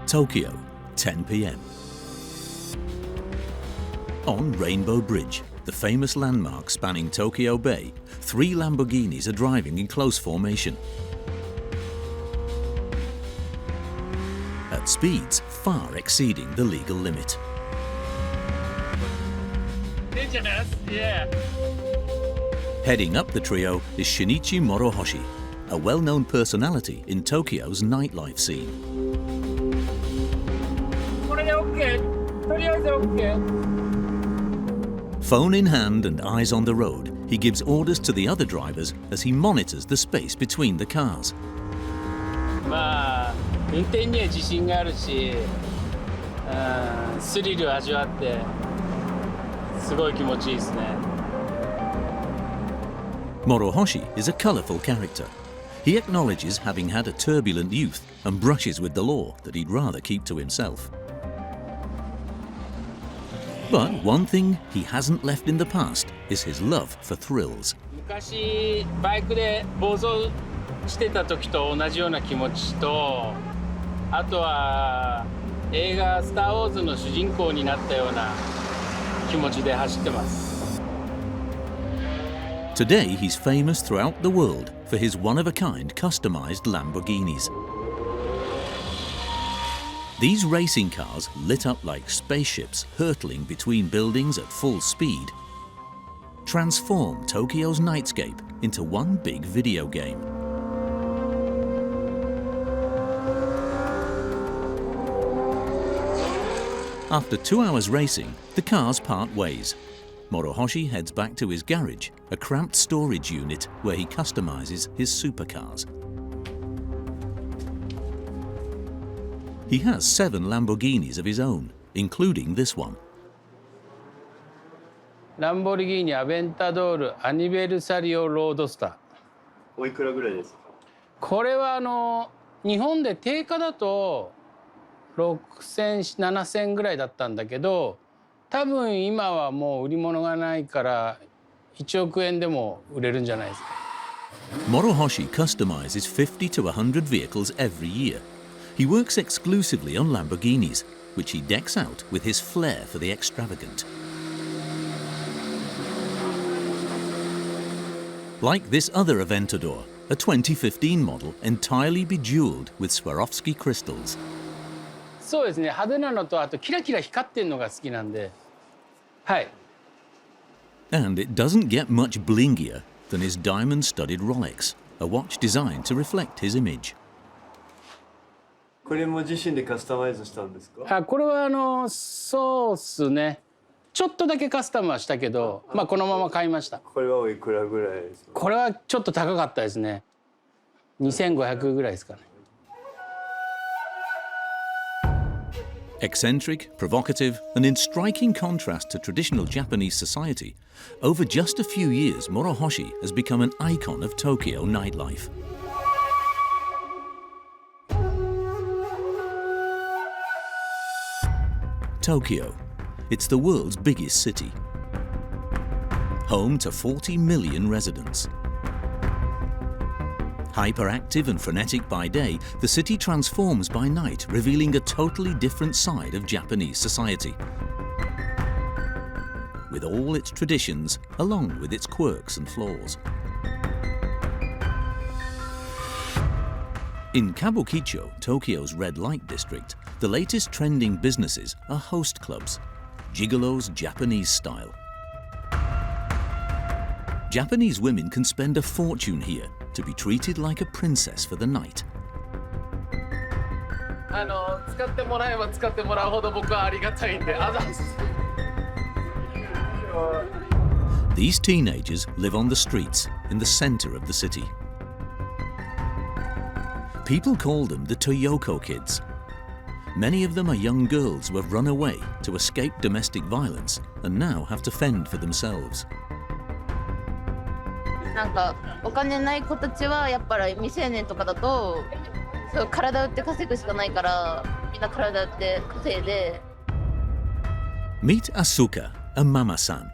Tokyo, 10 p.m. On Rainbow Bridge, the famous landmark spanning Tokyo Bay, 3 Lamborghinis are driving in close formation. At speeds far exceeding the legal limit. Dangerous, yeah. Heading up the trio is Shinichi Morohoshi, a well-known personality in Tokyo's nightlife scene. Phone in hand and eyes on the road, he gives orders to the other drivers as he monitors the space between the cars. まあ、運転には自信があるし、スリルを味わって、すごい気持ちいいですね。Morohoshi is a colourful character. He acknowledges having had a turbulent youth and brushes with the law that he'd rather keep to himself. But one thing he hasn't left in the past is his love for thrills. 昔バイクで暴走してた時と同じような気持ちと、あとは映画スターウォーズの主人公になったような気持ちで走ってます。Today he's famous throughout the world for his one-of-a-kind customized Lamborghinis. These racing cars, lit up like spaceships hurtling between buildings at full speed, transform Tokyo's nightscape into one big video game. After 2 hours racing, the cars part ways. Morohoshi heads back to his garage, a cramped storage unit where he customizes his supercars. He has 7 Lamborghinis of his own, including this one. ランボルギーニアベンタドールアニベルサリオロードスター。おいくらぐらいですか？これは日本で定価だと6000、7000ぐらいだったんだけど、多分今はもう売り物がないから1億円でも売れるんじゃないですか。Morohoshi customizes 50 to 100 vehicles every year. He works exclusively on Lamborghinis, which he decks out with his flair for the extravagant. Like this other Aventador, a 2015 model entirely bejeweled with Swarovski crystals. そうですね、派手なのとあとキラキラ光ってるのが好きなんで、はい。And it doesn't get much blingier than his diamond-studded Rolex, a watch designed to reflect his image. これも自身でカスタマイズしたんですか？これはそうっすね。ちょっとだけカスタムはしたけど、まあこのまま買いました。これはおいくらぐらいですか？これはちょっと高かったですね。2500ぐらいですかね。Eccentric, provocative, and in striking contrast to traditional Japanese society, over just a few years, Morohoshi has become an icon of Tokyo nightlife. Tokyo. It's the world's biggest city. Home to 40 million residents. Hyperactive and frenetic by day, the city transforms by night, revealing a totally different side of Japanese society. With all its traditions, along with its quirks and flaws. In Kabukicho, Tokyo's red light district, the latest trending businesses are host clubs, gigolos Japanese style. Japanese women can spend a fortune here to be treated like a princess for the night. 使ってもらえば使ってもらうほど僕はありがたいんで、あざっす。These teenagers live on the streets in the center of the city. People call them the Toyoko Kids. Many of them are young girls who have run away to escape domestic violence and now have to fend for themselves. なんかお金ない子たちはやっぱり未成年とかだとそう体売って稼ぐしかないからみんな体売って稼いで。Meet Asuka, a Mamasan.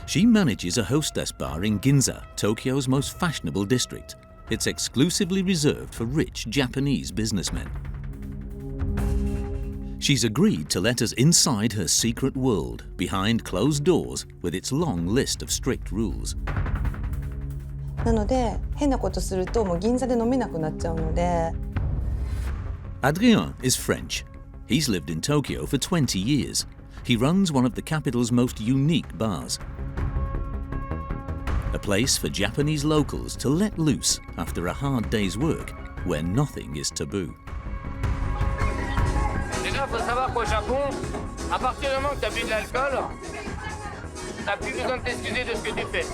She manages a hostess bar in Ginza, Tokyo's most fashionable district. It's exclusively reserved for rich Japanese businessmen. She's agreed to let us inside her secret world, behind closed doors, with its long list of strict rules. なので変なことするともう銀座で飲めなくなっちゃうので。Adrien is French. He's lived in Tokyo for 20 years. He runs one of the capital's most unique bars. A place for Japanese locals to let loose after a hard day's work, where nothing is taboo. Déjà, faut savoir qu'au Japon, à partir du moment que tu as bu de l'alcool, tu n'as plus besoin de t'excuser de ce que tu fais.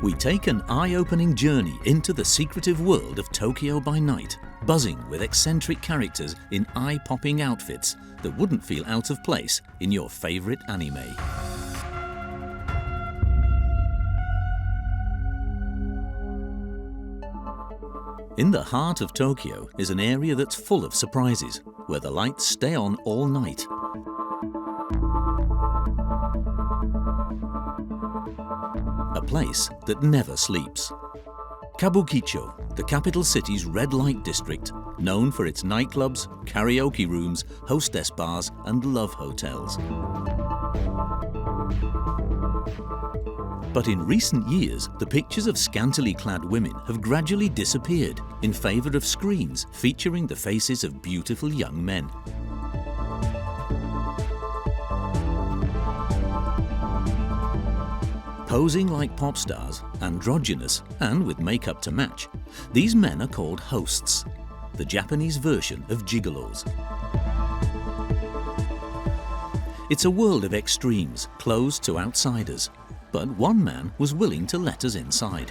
We take an eye-opening journey into the secretive world of Tokyo by night, buzzing with eccentric characters in eye-popping outfits that wouldn't feel out of place in your favorite anime. In the heart of Tokyo is an area that's full of surprises, where the lights stay on all night. A place that never sleeps. Kabukicho, the capital city's red light district, known for its nightclubs, karaoke rooms, hostess bars and love hotels. But in recent years, the pictures of scantily clad women have gradually disappeared in favour of screens featuring the faces of beautiful young men. Posing like pop stars, androgynous and with makeup to match, these men are called hosts, the Japanese version of gigolos. It's a world of extremes, closed to outsiders, but one man was willing to let us inside.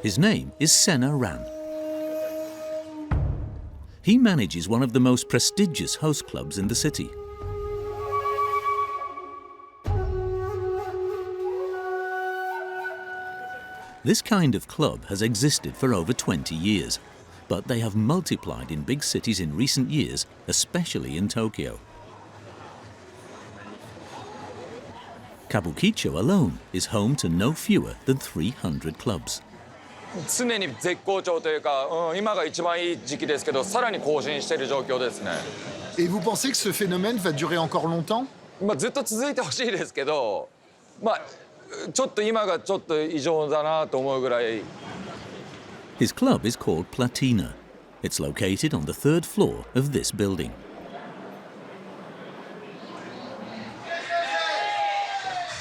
His name is Senna Ran. He manages one of the most prestigious host clubs in the city. This kind of club has existed for over 20 years, but they have multiplied in big cities in recent years, especially in Tokyo. Kabukicho alone is home to no fewer than 300 clubs. 常に絶好調というか、今が一番いい時期ですけど、さらに更新している状況ですね。Et vous pensez que ce phénomène va durer encore longtemps? ずっと続いてほしいですけど、ちょっと今がちょっと異常だなと思うぐらい。His club is called Platina. It's located on the 3rd floor of this building.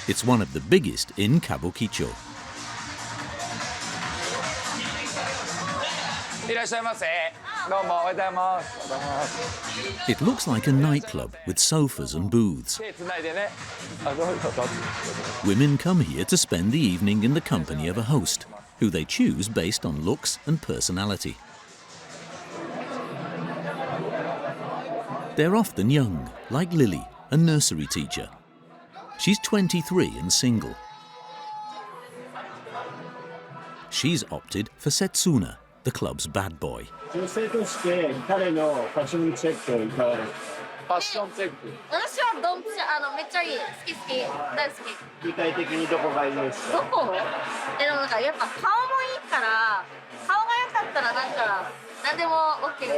It's one of the biggest in Kabukicho. いらっしゃいませ。どうもおはようございます。 It looks like a nightclub with sofas and booths. 手つないでね。どうぞ。 Women come here to spend the evening in the company of a host, who they choose based on looks and personality. They're often young, like Lily, a nursery teacher. She's 23 and single. She's opted for Setsuna, the club's bad boy. 女性として彼のファッションチェックいかがですか？ファッションチェック。私はドンピシャめっちゃいい好き大好き。具体的にどこがいいですか？どこ？でもなんかやっぱ顔もいいから顔が良かったらなんか何でも OK。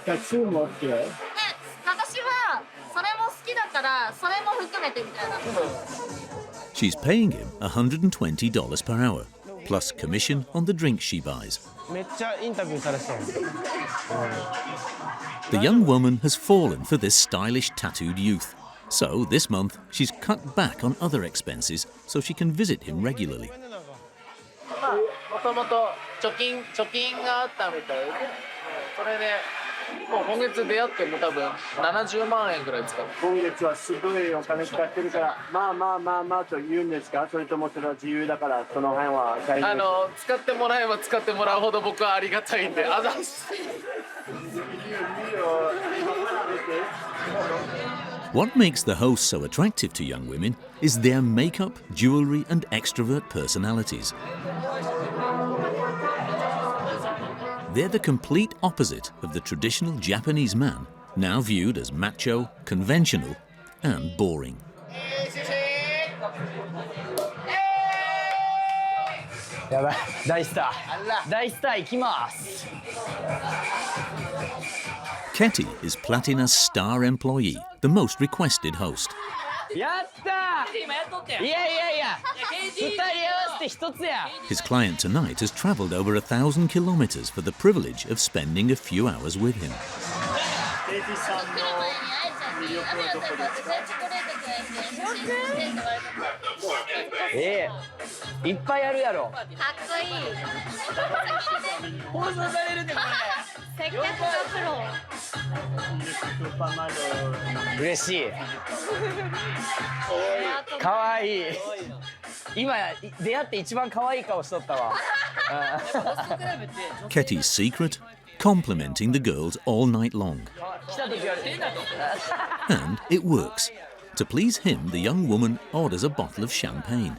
タトゥーも OK？ で私はそれも好きだからそれも含めてみたいな。She's paying him $120 per hour, plus commission on the drinks she buys. めっちゃインタビューされそう。The young woman has fallen for this stylish tattooed youth. So this month, she's cut back on other expenses so she can visit him regularly. もともと貯金があったみたいで、それでもう今月出会っても多分70万円ぐらい使う。今月はすごいお金使ってるからまあと言うんですか？それともそれは自由だからその辺は大丈夫？使ってもらえば使ってもらうほど僕はありがたいんで、あざっす。What makes the hosts so attractive to young women is their makeup, jewelry, and extrovert personalities. They're the complete opposite of the traditional Japanese man, now viewed as macho, conventional, and boring. やばい、大スター。大スター行きます。Ketty is Platina's star employee, the most requested host. やったー。いやいやいや、二人合わせて一つや。 His client tonight has travelled over 1,000 kilometres for the privilege of spending a few hours with him. ケイティさんの魅力はどこですか？いっぱいあるやろ。かっこいい。放送されるってこ接客がプロ。れ。嬉しい。可愛い。今出会って一番可愛い顔しとったわ。Ketty's secret? Complimenting the girls all night long. 来た時は And it works. To please him, the young woman orders a bottle of champagne.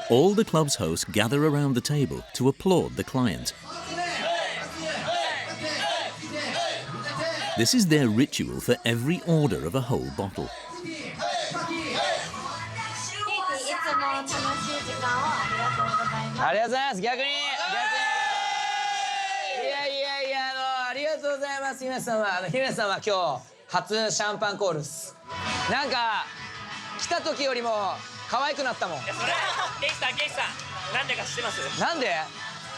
All the club's hosts gather around the table to applaud the client. This is their ritual for every order of a whole bottle. ありがとうございます。逆にいやありがとうございます。姫様は今日初シャンパンコールっす。なんか来た時よりも可愛くなったもん。それゲイさんなんでか知ってます？なんで？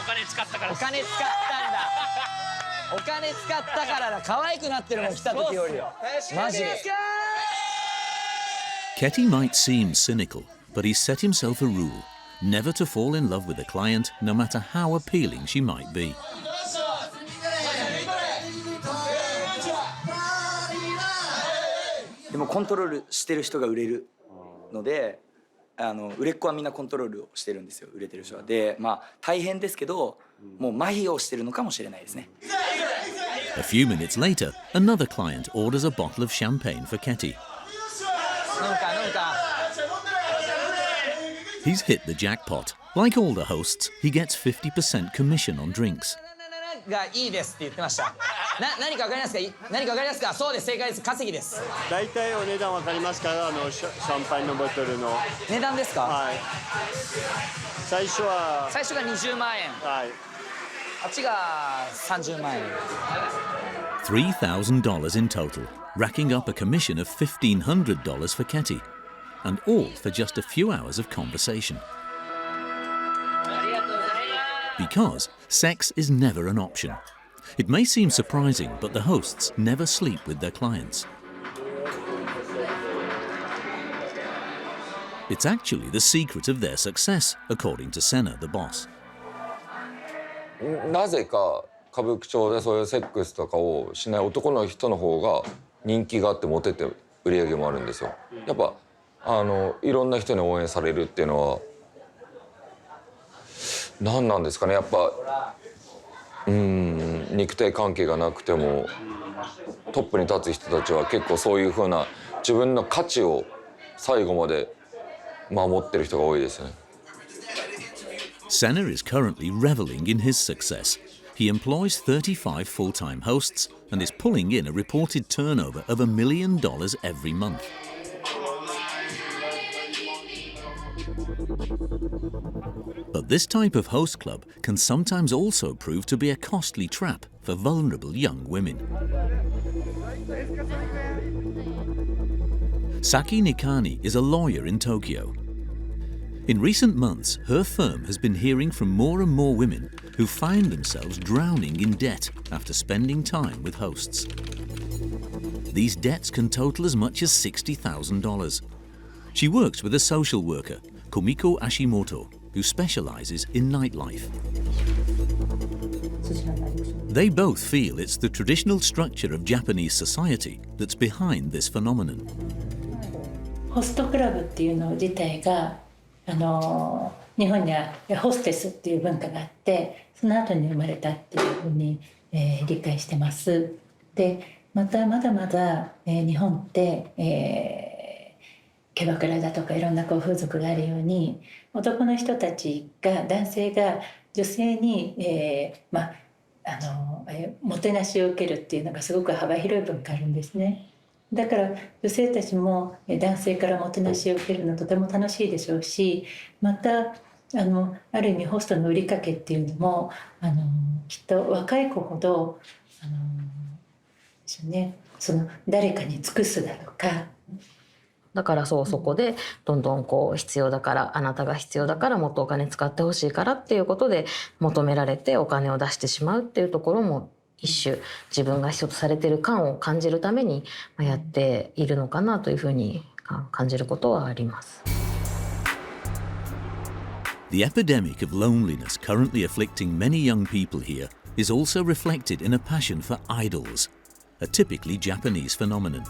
お金使ったから。お金使ったんだ。お金使ったからだ。可愛くなってるもん、来た時より。マジで。Ketty might seem cynical, but he's set himself a rule: never to fall in love with a client, no matter how appealing she might be. でもコントロールしてる人が売れるので、売れっ子はみんなコントロールをしてるんですよ、売れてる人は。で、まあ大変ですけど、もう麻痺をしてるのかもしれないですね。A few minutes later, another client orders a bottle of champagne for Ketty. 飲むか。 He's hit the jackpot. Like all the hosts, he gets 50% commission on drinks. がいいですって言ってました。何かわかりますか？そうです、正解です。稼ぎです。大体お値段わかりますか？シャンパンのボトルの値段ですか？はい。最初が20万円。はい。あっちが30万円。$3,000 in total, racking up a commission of $1,500 for Ketty, and all for just a few hours of conversation. Because sex is never an option. It may seem surprising, but the hosts never sleep with their clients. It's actually the secret of their success, according to Senna, the boss. なぜか歌舞伎町でそういうセックスとかをしない男の人の方が人気があってモテて売り上げもあるんですよ。やっぱいろんな人に応援されるっていうのは何なんですかね。やっぱ肉体関係がなくてもトップに立つ人たちは結構そういう風な自分の価値を最後まで守ってる人が多いですね。Senna is currently reveling in his success. He employs 35 full-time hosts and is pulling in a reported turnover of $1 million every month. But this type of host club can sometimes also prove to be a costly trap for vulnerable young women. Saki Nikani is a lawyer in Tokyo. In recent months, her firm has been hearing from more and more women who find themselves drowning in debt after spending time with hosts. These debts can total as much as $60,000. She works with a social worker, Kumiko Ashimoto, who specializes in nightlife. They both feel it's the traditional structure of Japanese society that's behind this phenomenon. ホストクラブっていうの自体が日本にはホステスっていう文化があって、その後に生まれたっていうふうに、理解してます。で、まだまだ、日本って、キャバクラだとかいろんな風俗があるように、男の人たちが男性が女性に、もてなしを受けるっていうのがすごく幅広い文化あるんですね。だから女性たちも男性からもてなしを受けるのとても楽しいでしょうし、またある意味ホストの売りかけっていうのもきっと若い子ほどですよね、その誰かに尽くすだとか。だからそこでどんどんこう必要だから、あなたが必要だからもっとお金使ってほしいからっていうことで求められてお金を出してしまうっていうところも一種自分が必要とされている感を感じるためにやっているのかなというふうに感じることはあります。The epidemic of loneliness currently afflicting many young people here is also reflected in a passion for idols, a typically Japanese phenomenon.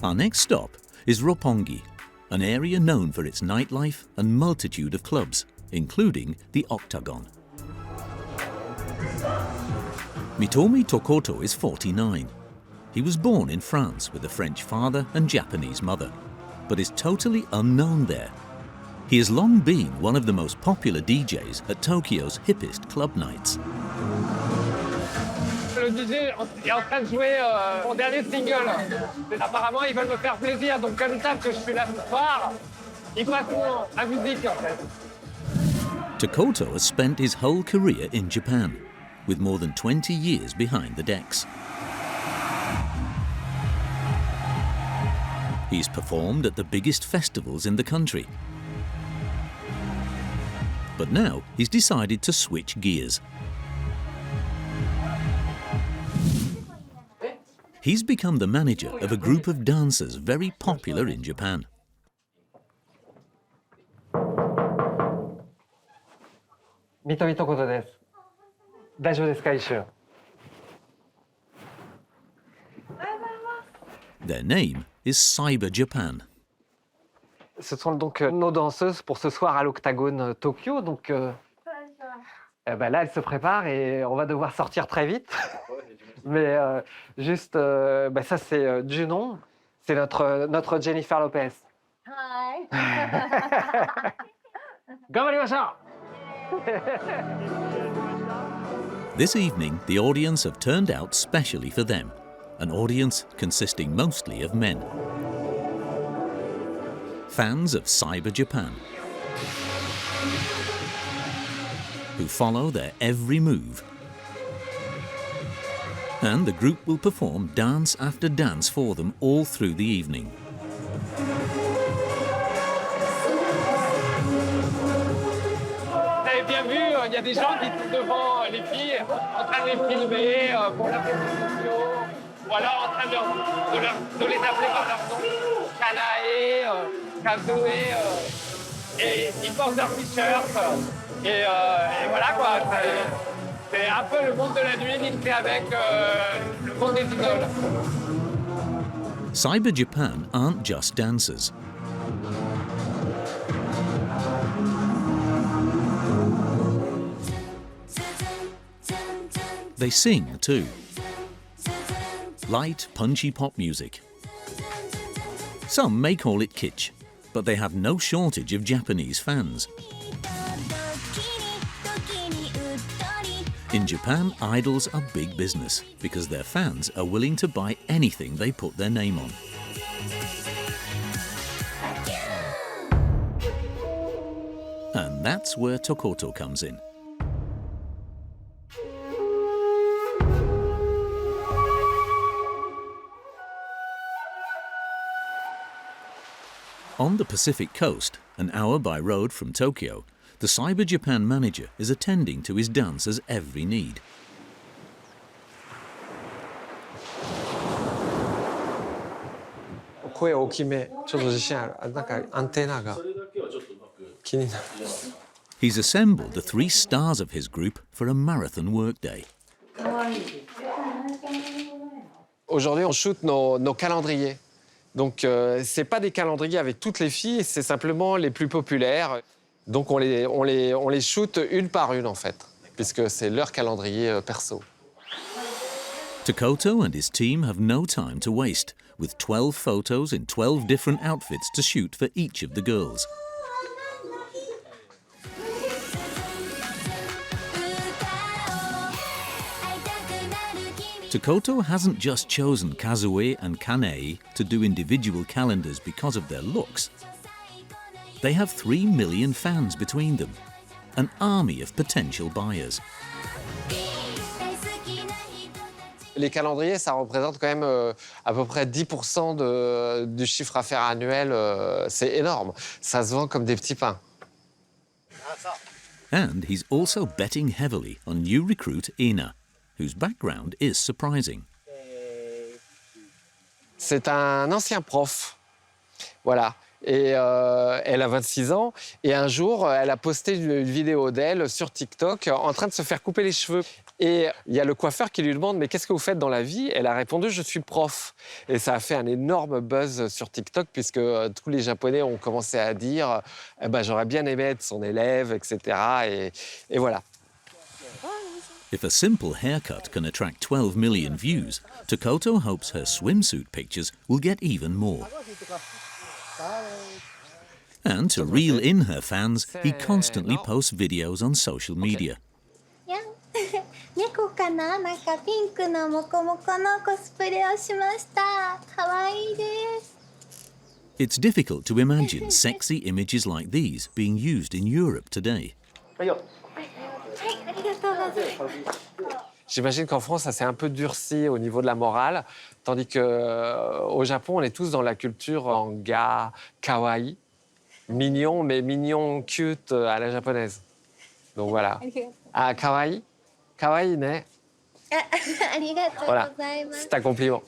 Our next stop is Roppongi, an area known for its nightlife and multitude of clubs, including the Octagon. Mitomi Tokoto is 49. He was born in France with a French father and Japanese mother, but is totally unknown there. He has long been one of the most popular DJs at Tokyo's hippest club nights. Le DJ est en train de jouer mon dernier single. Apparemment, ils veulent me faire plaisir, donc comme ils savent que je suis là ce soir, ils passent la musique en fait. Tokoto has spent his whole career in Japan, with more than 20 years behind the decks. He's performed at the biggest festivals in the country. But now he's decided to switch gears. He's become the manager of a group of dancers very popular in Japan. Mitomi Tokoto desu. 大丈夫ですか、一瞬。 Their name is Cyber Japan. Ce sont donc nos danseuses pour ce soir à l'Octagone Tokyo. Donc là, elles se préparent et on va devoir sortir très vite. Mais juste, ça c'est Junon, c'est notre Jennifer Lopez. Hi. 頑張りましょう This evening, the audience have turned out specially for them, an audience consisting mostly of men. Fans of Cyber Japan, who follow their every move. And the group will perform dance after dance for them all through the evening. Vous avez bien vu, il y a des gens qui sont devant les filles, en train de les filmer pour leurs réseaux sociaux, ou alors en train de les appeler par leur nom, Kanae, Kazoe, et ils portent leur t-shirt, et voilà quoi, c'est un peu le monde de la nuit mixé avec le monde des idoles. Cyber Japan aren't just dancers. They sing too. Light, punchy pop music. Some may call it kitsch, but they have no shortage of Japanese fans. In Japan, idols are big business because their fans are willing to buy anything they put their name on. And that's where Tokoto comes in. On the Pacific coast, an hour by road from Tokyo, the Cyber Japan manager is attending to his dancers' every need. He's assembled the 3 stars of his group for a marathon workday. Aujourd'hui, on shoot nos calendriers. Donc, c'est pas des calendriers avec toutes les filles, c'est simplement les plus populaires. Donc, on les shoot une par une, en fait, puisque c'est leur calendrier perso. Tokoto and his team have no time to waste, with 12 photos in 12 different outfits to shoot for each of the girls. Tokoto hasn't just chosen Kazue and Kanei to do individual calendars because of their looks. They have 3 million fans between them, an army of potential buyers. Les calendriers, ça représente quand même à peu près 10% du chiffre d'affaires annuel. C'est énorme. Ça se vend comme des petits pains. And he's also betting heavily on new recruit Ina, whose background is surprising. C'est un ancien prof. Voilà. Et elle a 26 ans. Et un jour, elle a posté une vidéo d'elle sur TikTok en train de se faire couper les cheveux. Et il y a le coiffeur qui lui demande « Mais qu'est-ce que vous faites dans la vie ?» Elle a répondu « Je suis prof ». Et ça a fait un énorme buzz sur TikTok puisque tous les Japonais ont commencé à dire eh ben, « J'aurais bien aimé être son élève, etc. » Et voilà. If a simple haircut can attract 12 million views, Tokoto hopes her swimsuit pictures will get even more. And to reel in her fans, he constantly posts videos on social media. 猫かな、なんかピンクのモコモコのコスプレをしました。可愛いです。 It's difficult to imagine sexy images like these being used in Europe today. J'imagine qu'en France, ça s'est un peu durci au niveau de la morale, tandis qu'au Japon, on est tous dans la culture manga, kawaii, mignon, mais mignon, cute à la japonaise. Donc voilà. Ah, kawaii? Kawaii, ne? ありがとうございます。C'est un compliment.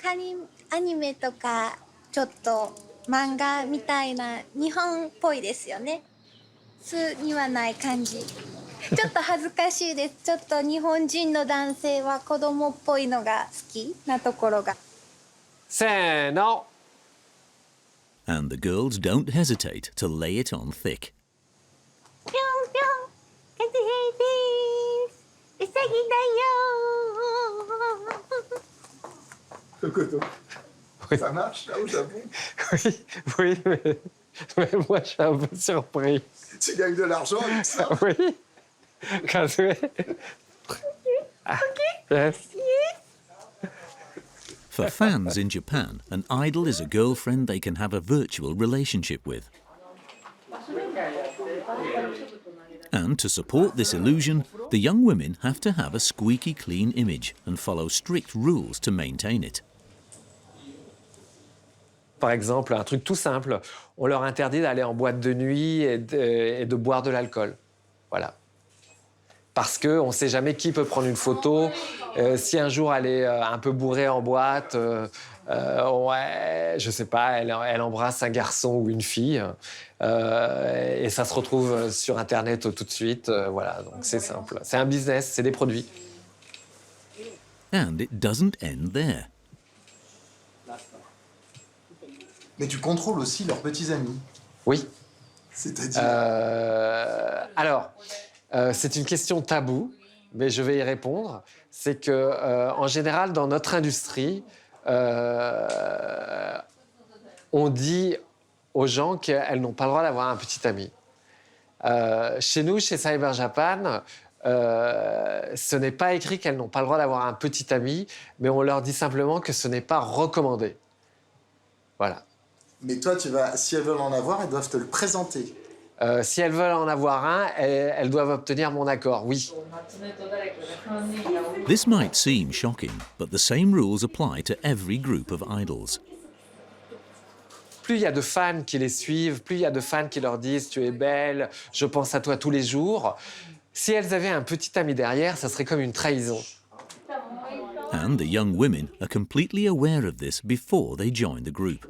アニメとかちょっと漫画みたいな日本っぽいですよね。普通にはない感じ。ちょっと恥ずかしいです。ちょっと日本人の男性は子供っぽいのが好きなところが。せーの。And the girls don't hesitate to lay it on thick. ぴょんぴょん、カズヘイです。うさぎだよ。Ça marche là au Japon? Oui, mais moi je suis un peu surpris. Tu gagnes de l'argent avec ça? Oui. Kazue. Yes. For fans in Japan, an idol is a girlfriend they can have a virtual relationship with. And to support this illusion, the young women have to have a squeaky clean image and follow strict rules to maintain it. Par exemple, un truc tout simple, on leur interdit d'aller en boîte de nuit et de boire de l'alcool. Voilà. Parce qu'on ne sait jamais qui peut prendre une photo. Si un jour elle est un peu bourrée en boîte, ouais, je sais pas, elle embrasse un garçon ou une fille, et ça se retrouve sur Internet tout de suite. Voilà, donc c'est simple. C'est un business, c'est des produits. And it doesn't end there. Mais tu contrôles aussi leurs petits amis. Oui. C'est-à-dire alors, c'est une question taboue, mais je vais y répondre. C'est que, en général, dans notre industrie, on dit aux gens qu'elles n'ont pas le droit d'avoir un petit ami. Chez nous, chez Cyber Japan, ce n'est pas écrit qu'elles n'ont pas le droit d'avoir un petit ami, mais on leur dit simplement que ce n'est pas recommandé. Voilà. Mais toi, si elles veulent en avoir, elles doivent te le présenter. Si elles veulent en avoir un, elles doivent obtenir mon accord, oui. This might seem shocking, but the same rules apply to every group of idols. Plus il y a de fans qui les suivent, plus il y a de fans qui leur disent « Tu es belle, je pense à toi tous les jours ». Si elles avaient un petit ami derrière, ça serait comme une trahison. And the young women are completely aware of this before they join the group.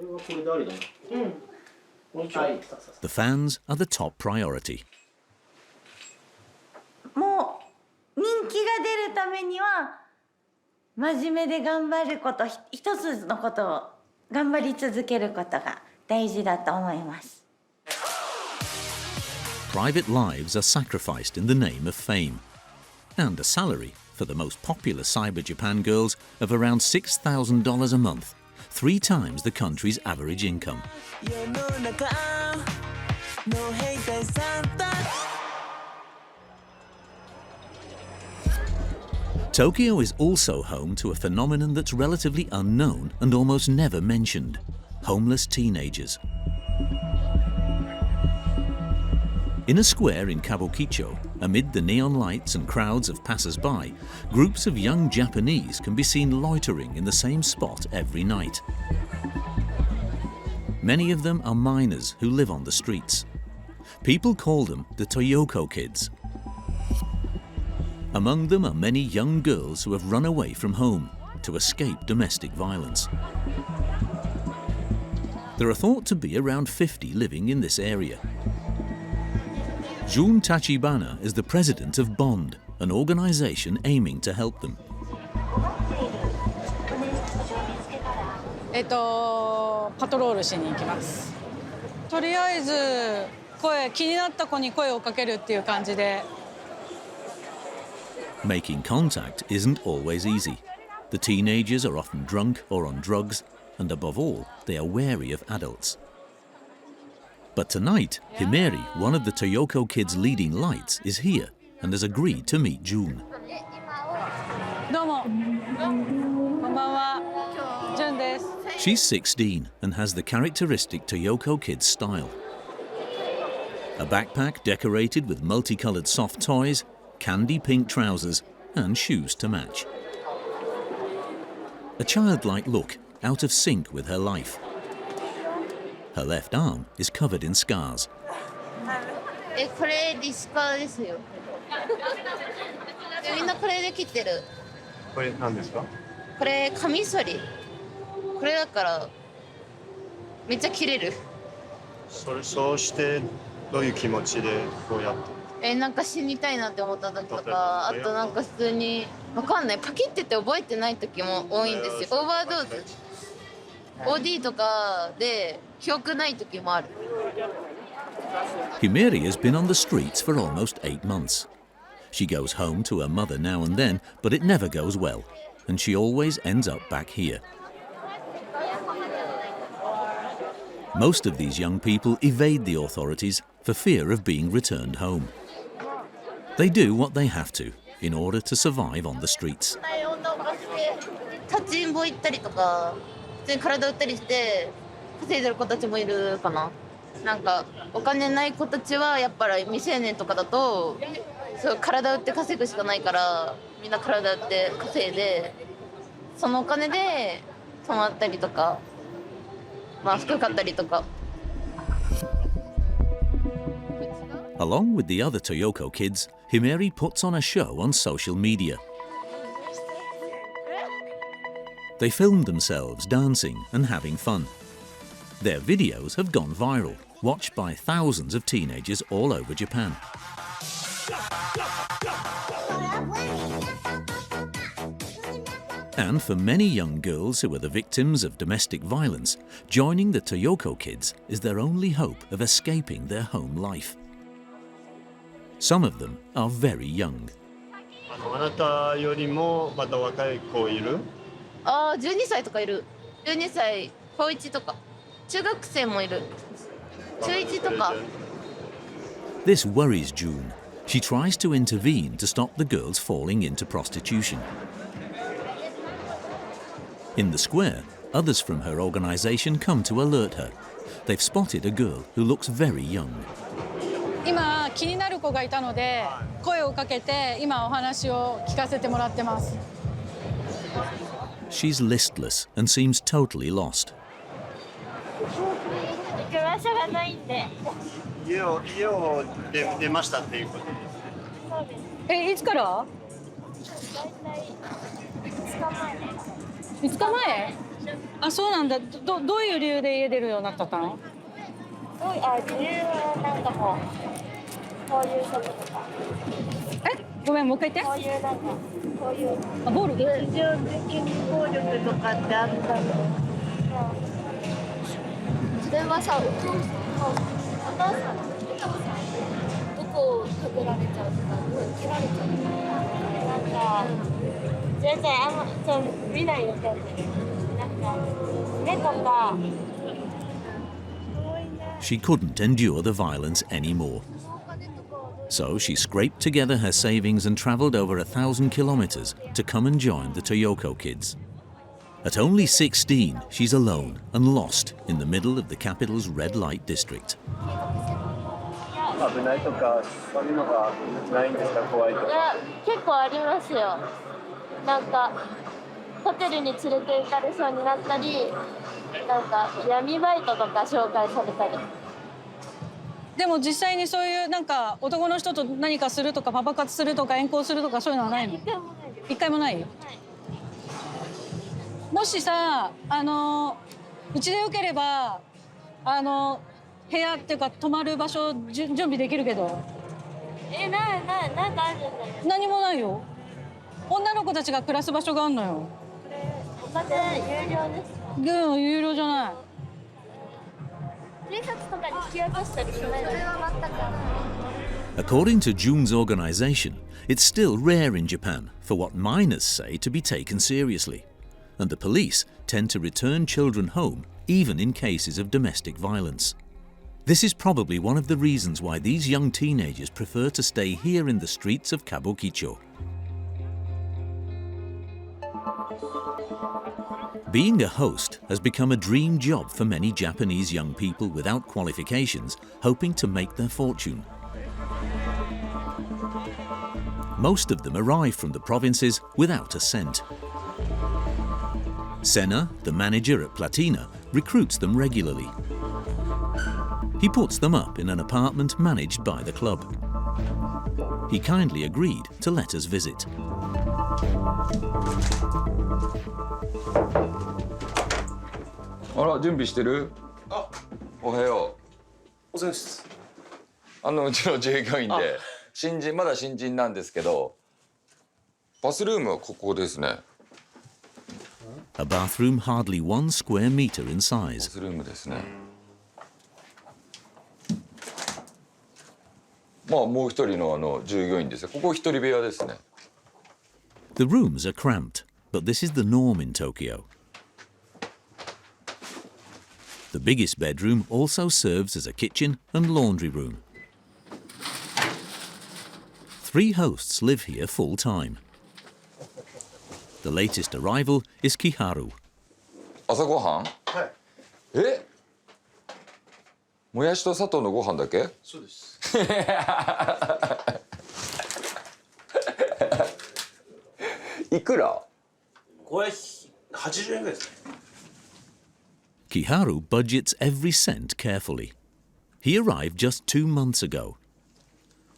The fans are the top priority. もう人気が出るためには真面目で頑張ること、一つのことを頑張り続けることが大事だと思います。 Private lives are sacrificed in the name of fame. And a salary for the most popular Cyber Japan girls of around $6,000 a month, 3 times the country's average income. Tokyo is also home to a phenomenon that's relatively unknown and almost never mentioned: homeless teenagers. In a square in Kabukicho, amid the neon lights and crowds of passers-by, groups of young Japanese can be seen loitering in the same spot every night. Many of them are minors who live on the streets. People call them the Toyoko Kids. Among them are many young girls who have run away from home to escape domestic violence. There are thought to be around 50 living in this area. Jun Tachibana is the president of Bond, an organization aiming to help them. パトロールしに行きます。とりあえず気になった子に声をかけるっていう感じで。Making contact isn't always easy. The teenagers are often drunk or on drugs, and above all, they are wary of adults. But tonight, Himeri, one of the Toyoko Kids' leading lights, is here and has agreed to meet June. どうも。こんばんは。ジュンです。 She's 16 and has the characteristic Toyoko Kids style. A backpack decorated with multicolored soft toys, candy pink trousers, and shoes to match. A childlike look, out of sync with her life. Her left arm is covered in scars. これリスカですよ。みんなこれで切ってる。これ何ですか？これカミソリ。これだからめっちゃ切れる。そうしてどういう気持ちでこうやって？なんか死にたいなって思った時とか、あとなんか普通にわかんない、パキってて覚えてない時も多いんですよ。オーバードーズ、OD とかで記憶ない時もある。Himeri has been on the streets for almost 8 months. She goes home to her mother now and then, but it never goes well, and she always ends up back here. Most of these young people evade the authorities for fear of being returned home. They do what they have to in order to survive on the streets. 立ちんぼ行ったりとか、普通に体売ったりして稼いでる子たちもいるかな。なんかお金ない子たちはやっぱり未成年とかだと、そう体売って稼ぐしかないから、みんな体売って稼いで、そのお金で泊まったりとか、まあ服買ったりとか。Along with the other Toyoko kids, Himeri puts on a show on social media. They filmed themselves dancing and having fun. Their videos have gone viral, watched by thousands of teenagers all over Japan. And for many young girls who are the victims of domestic violence, joining the Toyoko Kids is their only hope of escaping their home life. Some of them are very young. あなたよりもまた若い子いる？ああ、12歳とかいる。12歳、高1とか。中学生もいる。中1とか。This worries June. She tries to intervene to stop the girls falling into prostitution. In the square, others from her organization come to alert her. They've spotted a girl who looks very young. 今気になる子がいたので声をかけて今お話を聞かせてもらってます。 She's listless and seems totally lost. 行く場所がないんで。家を出ましたっていうことです。そうです。いつから？大体5日前。5日前？あ、そうなんだ。どういう理由で家出るようになったの？理由はなんかもうこういうこととか。ごめん、もう一回言って。こういうなんかこういうあ、暴力？日常的に暴力とかってあったの？それはさ、お父さんどこをかけられちゃうとか、切られちゃうとか、なんか全然見ないよ全然。なんか目とか。She couldn't endure the violence anymore. So she scraped together her savings and travelled over 1,000 kilometres to come and join the Toyoko Kids. At only 16, she's alone and lost in the middle of the capital's red light district. 危ないとかそういうのがないんですか？怖いとか。いや、結構ありますよ。なんかホテルに連れて行かれそうになったり、なんか闇バイトとか紹介されたり。でも実際にそういうなんか男の人と何かするとかパパ活するとか遠行するとかそういうのはないの？一回もないよ。もしさ、うちでよければ部屋っていうか泊まる場所準備できるけど。なんかあるんだよ。何もないよ。女の子たちが暮らす場所があるのよ。お金有料ですか？うん、有料じゃない。警察とかに引き渡したりしないの？それは全くない。 According to Jun's organisation, it's still rare in Japan for what minors say to be taken seriously, and the police tend to return children home even in cases of domestic violence. This is probably one of the reasons why these young teenagers prefer to stay here in the streets of Kabukicho. Being a host has become a dream job for many Japanese young people without qualifications hoping to make their fortune. Most of them arrive from the provinces without a cent. Senna, the manager at Platina, recruits them regularly. He puts them up in an apartment managed by the club. He kindly agreed to let us visit. あら、準備してる？あ、おはよう。お疲れ様です。うちの従業員でまだ新人なんですけど、バスルームはここですね。A bathroom hardly 1 square meter in size. バスルームですね。まあもう一人の従業員です。ここ一人部屋ですね。The rooms are cramped, but this is the norm in Tokyo. The biggest bedroom also serves as a kitchen and laundry room. 3 hosts live here full time. The latest arrival is Kiharu. 朝ごはん？はい。え？もやしと砂糖のご飯だけ？そうです。いくら？これ80円ぐらいですね。Kiharu budgets every cent carefully. He arrived just 2 months ago.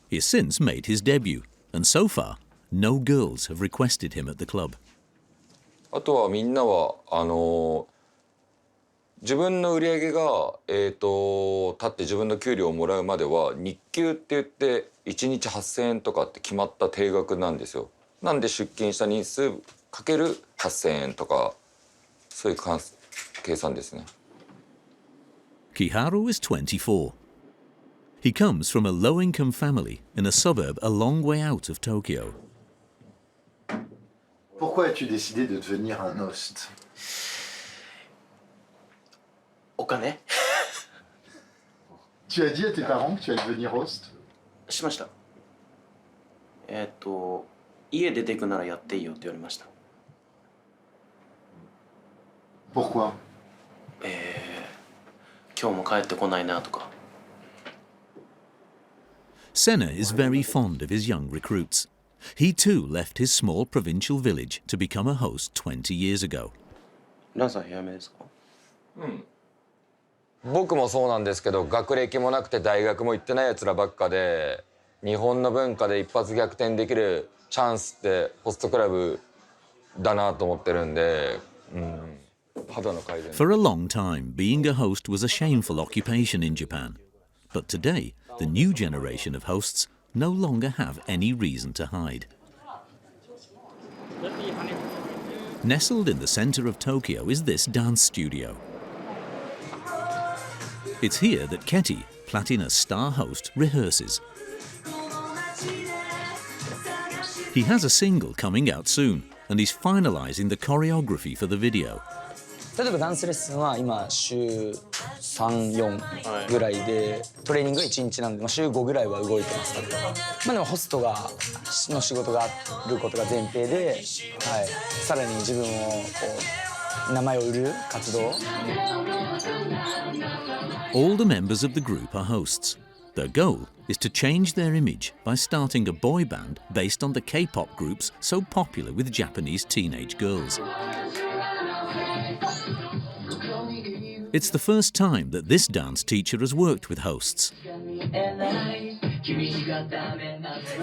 He has since made his debut, and so far, no girls have requested him at the club. あとはみんなは自分の売り上げが立って自分の給料をもらうまでは日給って言って1日8,000円とかって決まった定額なんですよ。なんで出勤した日数かける8,000円とかそういう計算ですね。Kiharu is 24. He comes from a low-income family in a suburb a long way out of Tokyo. Pourquoi as-tu décidé de devenir un host? お金？ Tu as dit à tes parents que tu allais devenir host? しました。家出てくならやっていいよって言われました。Pourquoi? 今日も帰ってこないなとか。Senna is very fond of his young recruits. He too left his small provincial village to become a host 20 years ago. 何歳早めですか？僕もそうなんですけど学歴もなくて大学も行ってないやつらばっかで日本の文化で一発逆転できるチャンスってホストクラブだなと思ってるんで、肌の改善。 For a long time, being a host was a shameful occupation in Japan. But today, the new generation of hosts no longer have any reason to hide. Nestled in the center of Tokyo is this dance studio. It's here that Keti, Platina's star host, rehearses. He has a single coming out soon, and he's finalizing the choreography for the video. 例えばダンスレッスンは今週3、4ぐらいで、トレーニングが1日なんで、週5ぐらいは動いてます。でもホストの仕事があることが前提で、はい、さらに自分を名前を売る活動。All the members of the group are hosts. Their goal is to change their image by starting a boy band based on the K-pop groups so popular with Japanese teenage girls. It's the first time that this dance teacher has worked with hosts.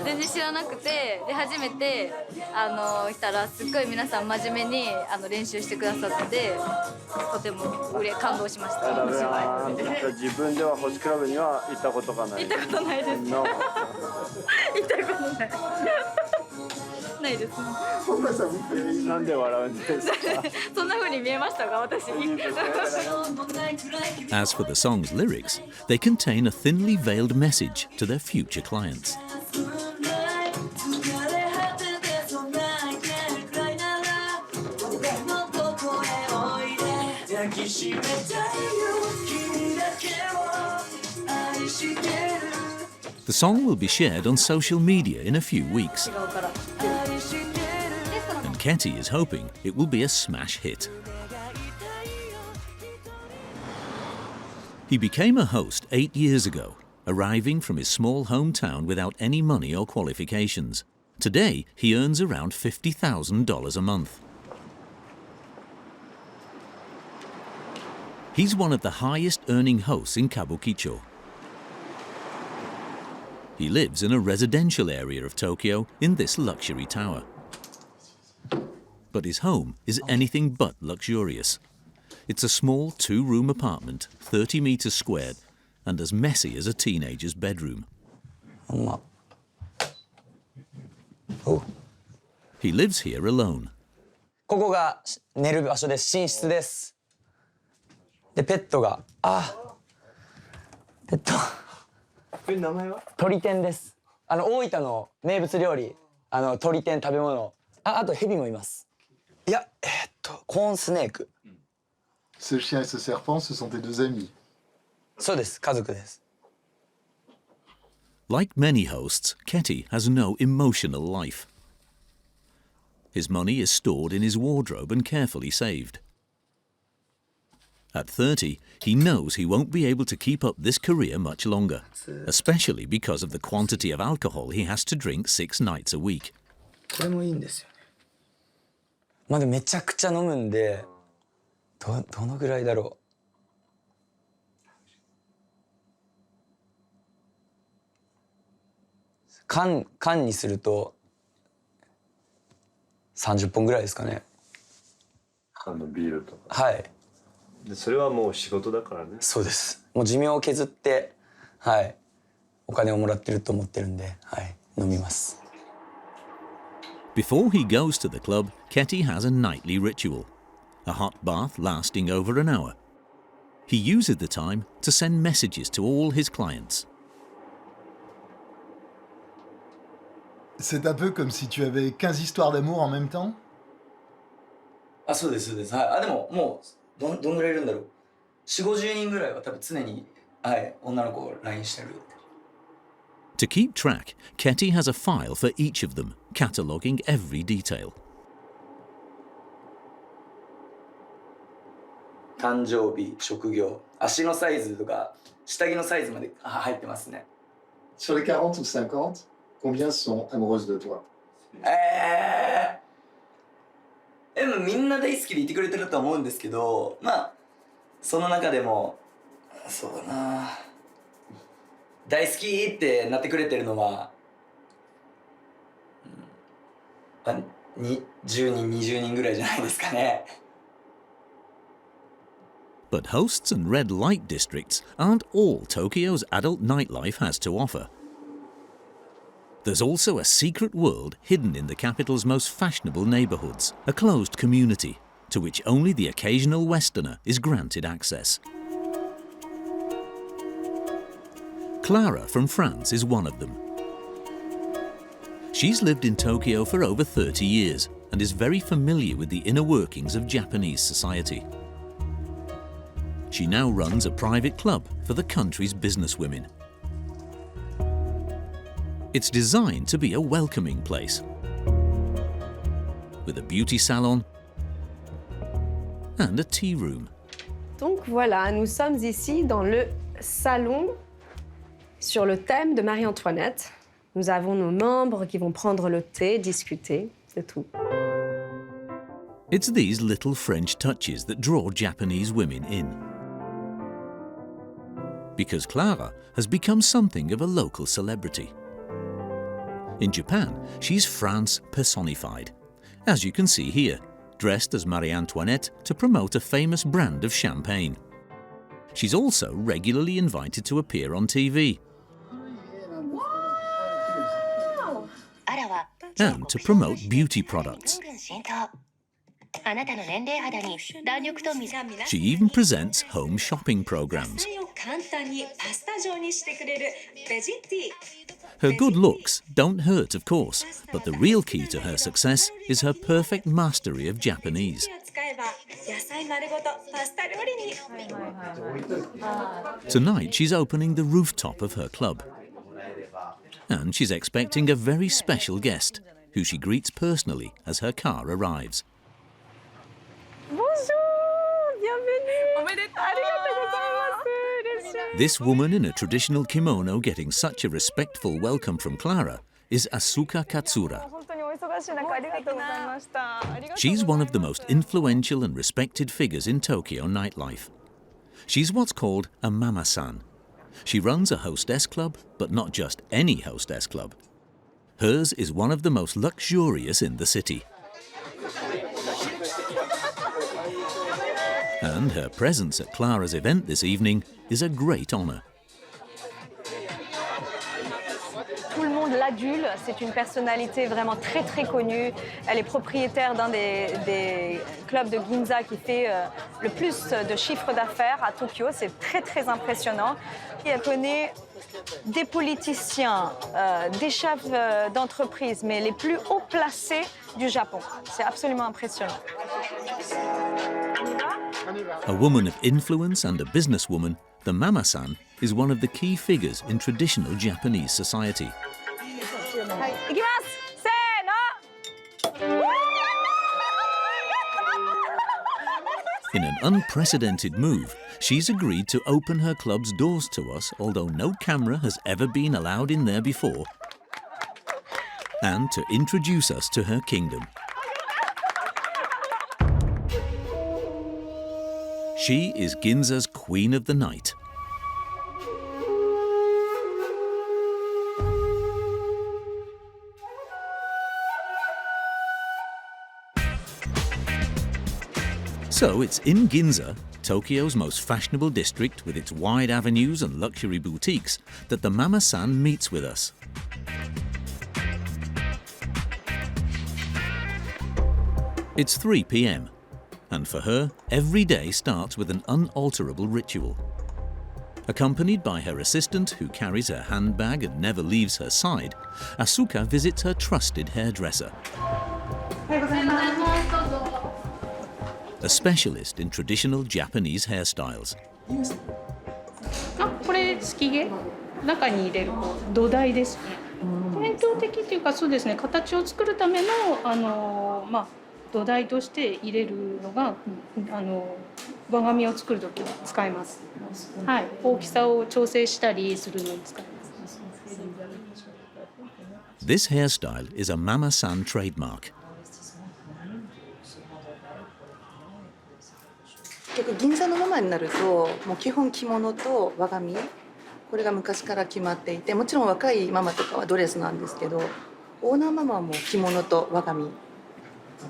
全然知らなくて、で初めて来たらすっごい皆さん真面目に練習してくださって、とても感動しました。自分ではホストクラブには行ったことがない。行ったことないです。行ったことない。ないです。なんで笑うんですか。そんな風に見えましたか、私。As for the song's lyrics, they contain a thinly veiled message to their future clients. The song will be shared on social media in a few weeks. And Ketty is hoping it will be a smash hit. He became a host 8 years ago, arriving from his small hometown without any money or qualifications. Today, he earns around $50,000 a month. He's one of the highest-earning hosts in Kabukicho. He lives in a residential area of Tokyo in this luxury tower. But his home is anything but luxurious. It's a small two-room apartment, 30 meters squared, and as messy as a teenager's bedroom. He lives here alone. ここが寝る場所です。寝室です。で、ペットが、ペット。名前は？鳥天です。大分の名物料理、鳥天食べ物。あとヘビもいます。いや、コーンスネーク。Ce chien et ce serpent, ce sont tes deux amis. そうです。家族です。Like many hosts, Ketty has no emotional life. His money is stored in his wardrobe and carefully saved. At 30, he knows he won't be able to keep up this career much longer, especially because of the quantity of alcohol he has to drink 6 nights a week. これもいいんですよね。まだめちゃくちゃ飲むんで、どのぐらいだろう。缶にすると30本ぐらいですかね。ビールとか。はい。でそれはもう仕事だからね。そうです。もう寿命を削って、はい、お金をもらってると思ってるんで、はい、飲みます。Before he goes to the club, Ketty has a nightly ritual, a hot bath lasting over an hour. He uses the time to send messages to all his clients. C'est un peu comme si tu avais 15 histoires d'amour en même temps? そうです、そうです。はい。でも、もう、どんぐらいいるんだろう。4、50人ぐらいは多分常に、はい、女の子を LINE してる。To keep track, Ketty has a file for each of them, cataloguing every detail. 誕生日、職業、足のサイズとか、下着のサイズまで入ってますね。Sur les 40 ou 50, combien sont amoureuses de toi? でもみんな大好きでいてくれてると思うんですけど、まあその中でもそうだな、大好きってなってくれてるのは、10人20人ぐらいじゃないですかね。But hosts and red light districts aren't all Tokyo's adult nightlife has to offer. There's also a secret world hidden in the capital's most fashionable neighbourhoods, a closed community to which only the occasional Westerner is granted access. Clara from France is one of them. She's lived in Tokyo for over 30 years and is very familiar with the inner workings of Japanese society. she now runs a private club for the country's businesswomen. It's designed to be a welcoming place, with a beauty salon and a tea room. Donc voilà, nous sommes ici dans le salon sur le thème de Marie-Antoinette. Nous avons nos membres qui vont prendre le thé, discuter, c'est tout. It's these little French touches that draw Japanese women in. Because Clara has become something of a local celebrity. In Japan, she's France personified, as you can see here, dressed as Marie Antoinette to promote a famous brand of champagne. She's also regularly invited to appear on TV and to promote beauty products. She even presents home shopping programs. Her good looks don't hurt, of course, but the real key to her success is her perfect mastery of Japanese. Tonight she's opening the rooftop of her club. And she's expecting a very special guest, who she greets personally as her car arrives. Bonjour, bienvenue. This woman in a traditional kimono getting such a respectful welcome from Clara is Asuka Katsura. She's one of the most influential and respected figures in Tokyo nightlife. She's what's called a Mamasan. She runs a hostess club, but not just any hostess club. Hers is one of the most luxurious in the city. And her presence at Clara's event this evening is a great honour. Tout le monde l'adule, c'est une personnalité vraiment très très connue. Elle est propriétaire d'un des clubs de Ginza qui fait le plus de chiffre d'affaires à Tokyo. C'est très très impressionnant. Et elle connaît des politiciens, des chefs d'entreprise, mais les plus haut placés du Japon. C'est absolument impressionnant. A woman of influence and a businesswoman, the Mamasan is one of the key figures in traditional Japanese society. In an unprecedented move, she's agreed to open her club's doors to us, although no camera has ever been allowed in there before, and to introduce us to her kingdom. She is Ginza's Queen of the Night. So it's in Ginza, Tokyo's most fashionable district with its wide avenues and luxury boutiques, that the Mamasan meets with us. It's 3 p.m. and for her, every day starts with an unalterable ritual. Accompanied by her assistant, who carries her handbag and never leaves her side, Asuka visits her trusted hairdresser, a specialist in traditional Japanese hairstyles. これすき毛中に入れる土台ですね。伝統的っていうかそうですね、形を作るための土台として入れるのが輪紙を作るときは使います。はい、大きさを調整したりするのに使います。This hairstyle is a Mamasan trademark. 結構銀座のママになるともう基本着物と輪紙これが昔から決まっていて、もちろん若いママとかはドレスなんですけど、オーナーママはもう着物と輪紙。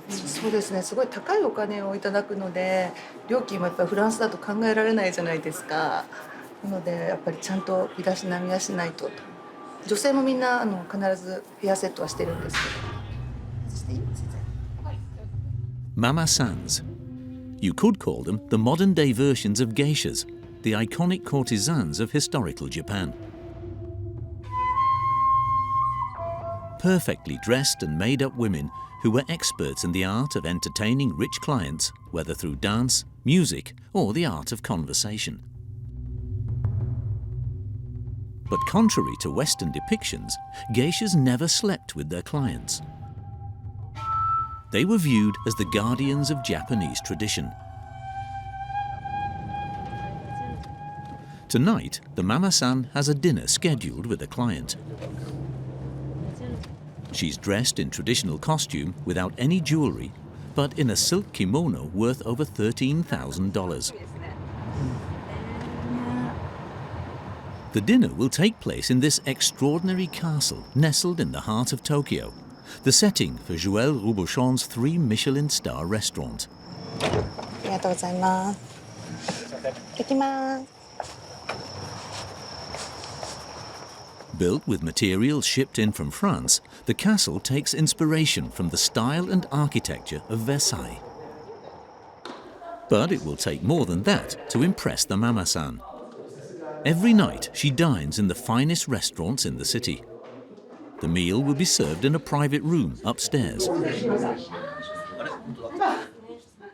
そうですね、すごい高いお金をいただくので料金もやっぱりフランスだと考えられないじゃないですか。なのでやっぱりちゃんと身だしなみはしないと。女性もみんな必ずヘアセットはしてるんですけど。Mamasans. You could call them the modern-day versions of geishas, the iconic courtesans of historical Japan. Perfectly dressed and made-up women who were experts in the art of entertaining rich clients, whether through dance, music, or the art of conversation. But contrary to Western depictions, geishas never slept with their clients. They were viewed as the guardians of Japanese tradition. Tonight, the Mamasan has a dinner scheduled with a client. She's dressed in traditional costume without any jewelry, but in a silk kimono worth over $13,000. The dinner will take place in this extraordinary castle nestled in the heart of Tokyo, the setting for Joël Robuchon's 3 Michelin star restaurant. ありがとうございます。できます。 Built with materials shipped in from France, the castle takes inspiration from the style and architecture of Versailles. But it will take more than that to impress the Mamasan. Every night she dines in the finest restaurants in the city. The meal will be served in a private room upstairs.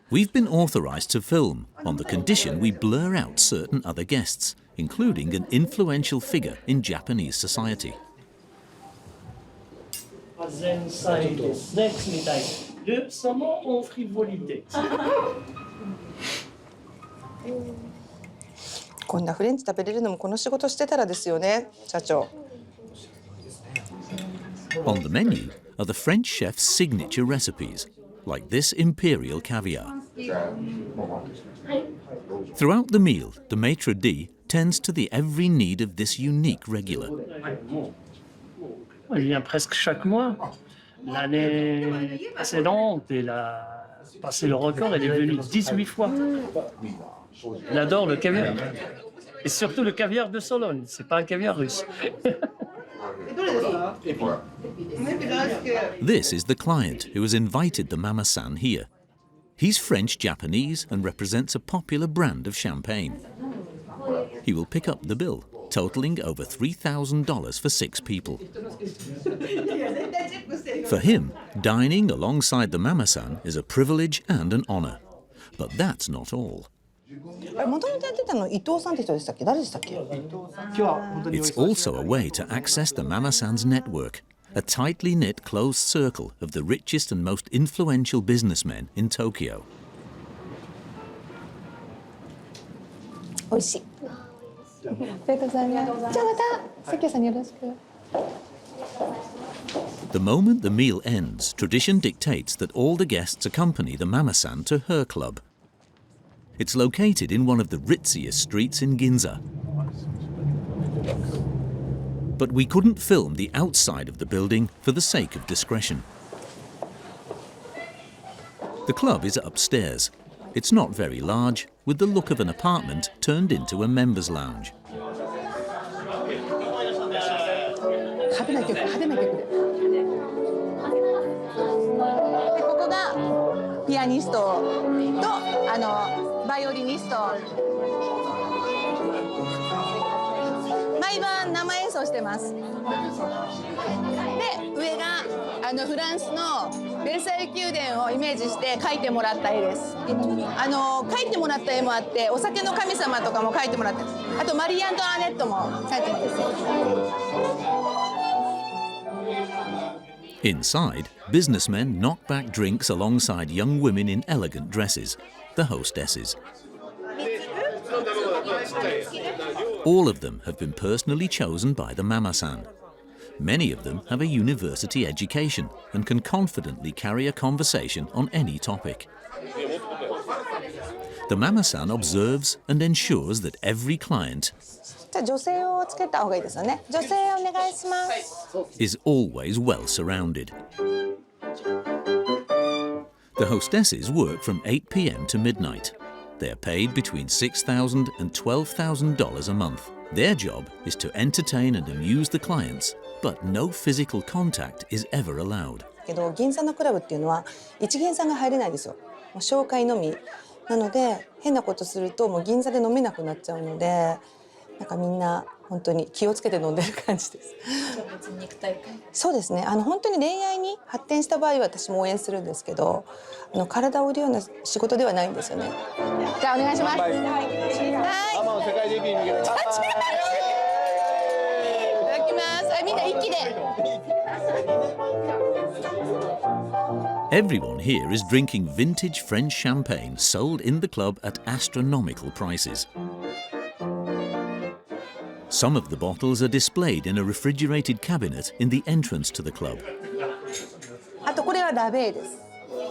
We've been authorized to film on the condition we blur out certain other guests, including an influential figure in Japanese society. 前菜ですね、みたい。ルソモンフリボリテ。こんなフレンチ食べれるのもこの仕事してたらですよね、社長。On the menu are the French chef's signature recipes, like this imperial caviar. Throughout the meal, the maitre d' tends to the every need of this unique regular. Il vient presque chaque mois. L'année précédente, elle a passé le record, elle est venue 18 fois. Elle adore le caviar. Et surtout le caviar de Sologne, c'est pas un caviar russe. This is the client who has invited the Mamasan here. He's French-Japanese and represents a popular brand of champagne. He will pick up the bill, totaling over $3,000 for 6 people. For him, dining alongside the Mamasan is a privilege and an honor. But that's not all. It's also a way to access the Mamasan's network, a tightly knit closed circle of the richest and most influential businessmen in Tokyo. The moment the meal ends, tradition dictates that all the guests accompany the Mamasan to her club. It's located in one of the ritziest streets in Ginza. But we couldn't film the outside of the building for the sake of discretion. The club is upstairs. It's not very large, with the look of an apartment turned into a members' lounge. 派手な曲、派手な曲で。で、ここがピアニストとバイオリニスト。毎晩生演奏してます。で、上がフランスのベルサイユ宮殿をイメージして描いてもらった絵です。描いてもらった絵もあって、お酒の神様とかも描いてもらってます。あとマリー・アントワネットも描いてもらってます。 Inside, businessmen knock back drinks alongside young women in elegant dresses, the hostesses. All of them have been personally chosen by the Mamasan. Many of them have a university education and can confidently carry a conversation on any topic. The Mamasan observes and ensures that every client is always well surrounded. The hostesses work from 8 p.m. to midnight. They are paid between $6,000 and $12,000 a month. Their job is to entertain and amuse the clients, but no physical contact is ever allowed. けど銀座のクラブっていうのは一元さんが入れないんですよ。もう紹介のみ。なので変なことするともう銀座で飲めなくなっちゃうので、なんかみんな本当に気をつけて飲んでる感じです。そうですね。本当に恋愛に発展した場合は私も応援するんですけど、体を売るような仕事ではないんですよね。じゃあお願いします。はい。ママの世界デビューに向けて。いただきます。みんな一気で。Everyone here is drinking vintage French champagne sold in the club at astronomical prices. Some of the bottles are displayed in a refrigerated cabinet in the entrance to the club. あとこれはラベーです。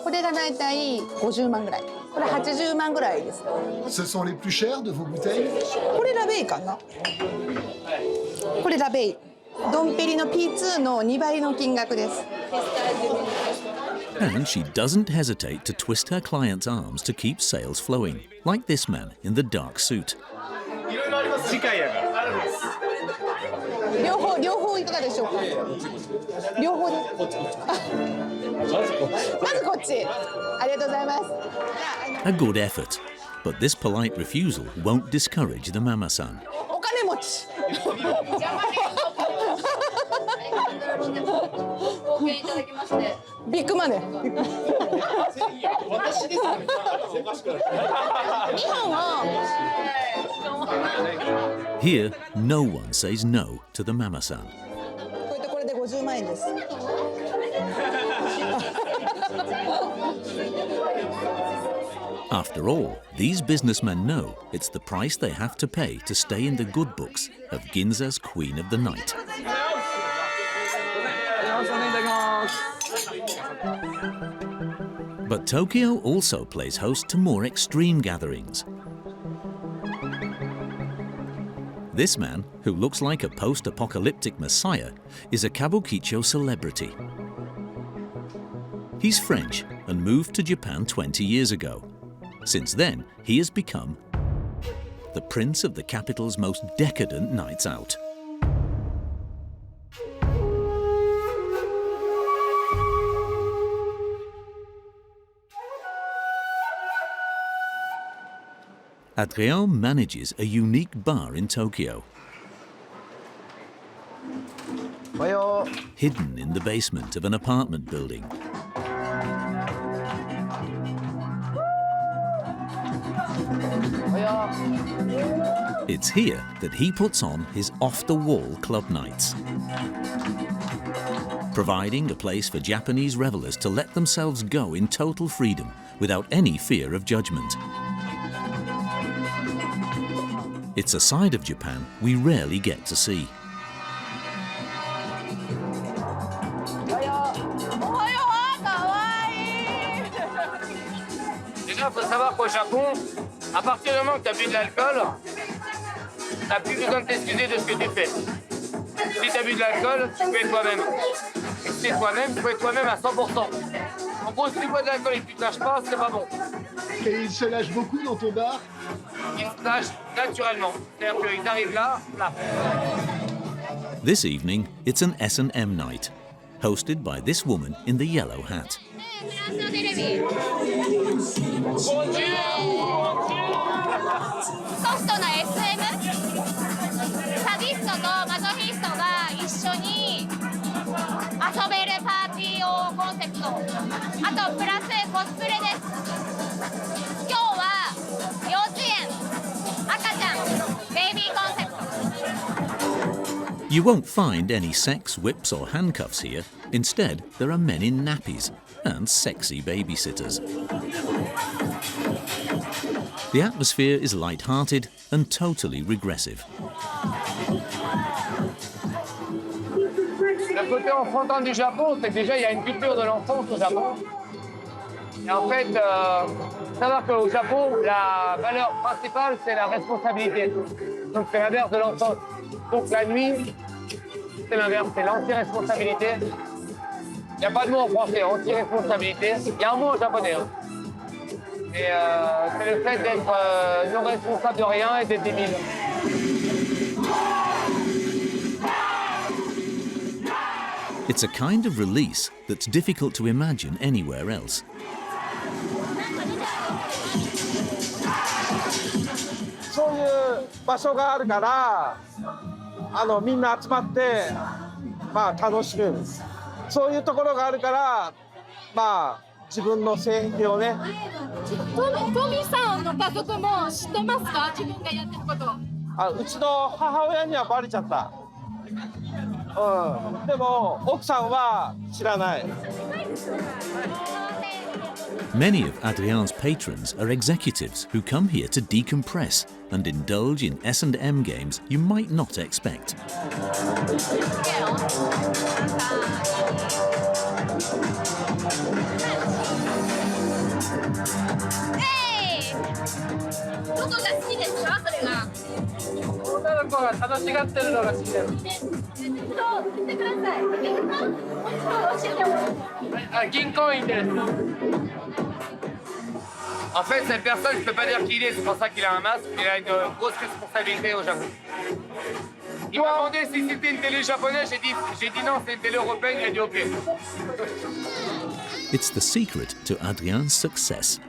これがだいたい50万ぐらい。これ80万ぐらいです。Ce sont les plus chers de vos bouteilles? これラベーかな。これラベー。ドンペリの P2 の2倍の金額です。And she doesn't hesitate to twist her clients' arms to keep sales flowing, like this man in the dark suit. 両方いかがでしょうか。両方で。まずこっち。ありがとうございます。A good effort, but this polite refusal won't discourage the Mamasan. お金持ち。ビッグマネー。私です。日本は。Here, no one says no to the Mamasan. これで50万円です。After all, these businessmen know it's the price they have to pay to stay in the good books of Ginza's Queen of the Night. But Tokyo also plays host to more extreme gatherings. This man, who looks like a post-apocalyptic messiah, is a Kabukicho celebrity. He's French and moved to Japan 20 years ago. Since then, he has become the prince of the capital's most decadent nights out. Adrien manages a unique bar in Tokyo. Hidden in the basement of an apartment building. It's here that he puts on his off-the-wall club nights, providing a place for Japanese revelers to let themselves go in total freedom without any fear of judgment. It's a side of Japan we rarely get to see. Déjà, il faut savoir qu'au Japon, à partir du moment que tu as bu de l'alcool, tu n'as plus besoin de t'excuser de ce que tu fais. Si tu as bu de l'alcool, tu peux être toi-même. Et si tu es toi-même, tu peux être toi-même à 100%. En gros, si tu bois de l'alcool et que tu ne te lâches pas, c'est pas bon. Et il se lâche beaucoup dans ton bar? Ils se lâchent naturellement. C'est-à-dire qu'ils arrivent là. This evening, it's an S&M night, hosted by this woman in the yellow hat. ソフトな SM サディストとマゾヒストが一緒に遊べるパーティーをコンセプト、あとプラスコスプレです。今日は幼稚園、赤ちゃん、ベイビーコンセプト。 You won't find any sex whips or handcuffs here. Instead, there are men in nappies and sexy babysitters. The atmosphere is light-hearted and totally regressive. Le côté enfantin du Japon, c'est que déjà il y a une culture de l'enfance au Japon. Et en fait, savoir qu'au Japon, la valeur principale, c'est la responsabilité. Donc c'est l'inverse de l'enfance. Donc la nuit, c'est l'inverse, c'est l'anti-responsabilité. Il n'y a pas de mot en français, anti-responsabilité. Il y a un mot en japonais. Hein. Et c'est le fait d'être non responsable de rien et d'être débile. It's a kind of release that's difficult to imagine anywhere else. そういう場所があるからみんな集まってまあ楽しむそういうところがあるからまあ自分の性癖をね。トミさんの家族も知ってますか？自分がやってること。うちの母親にはバレちゃった。でも奥さんは知らない。Many of Adrien's patrons are executives who come here to decompress and indulge in S&M games you might not expect. Hey! どこが好きですか？それが。女の子が楽しがってるのが好きです。言ってください。教えてもらって。銀行員です。En fait, cette personne, je peux pas dire qui il est, c'est pour ça qu'il a un masque. Il a une grosse responsabilité au Japon. Il m'a demandé si c'était une télé japonaise, j'ai dit non, c'est une télé européenne, il a dit ok. It's the secret to Adrien's success,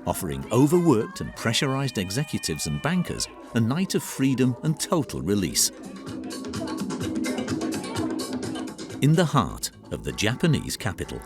offering overworked and pressurized executives and bankers a night of freedom and total release. In the heart of the Japanese capital.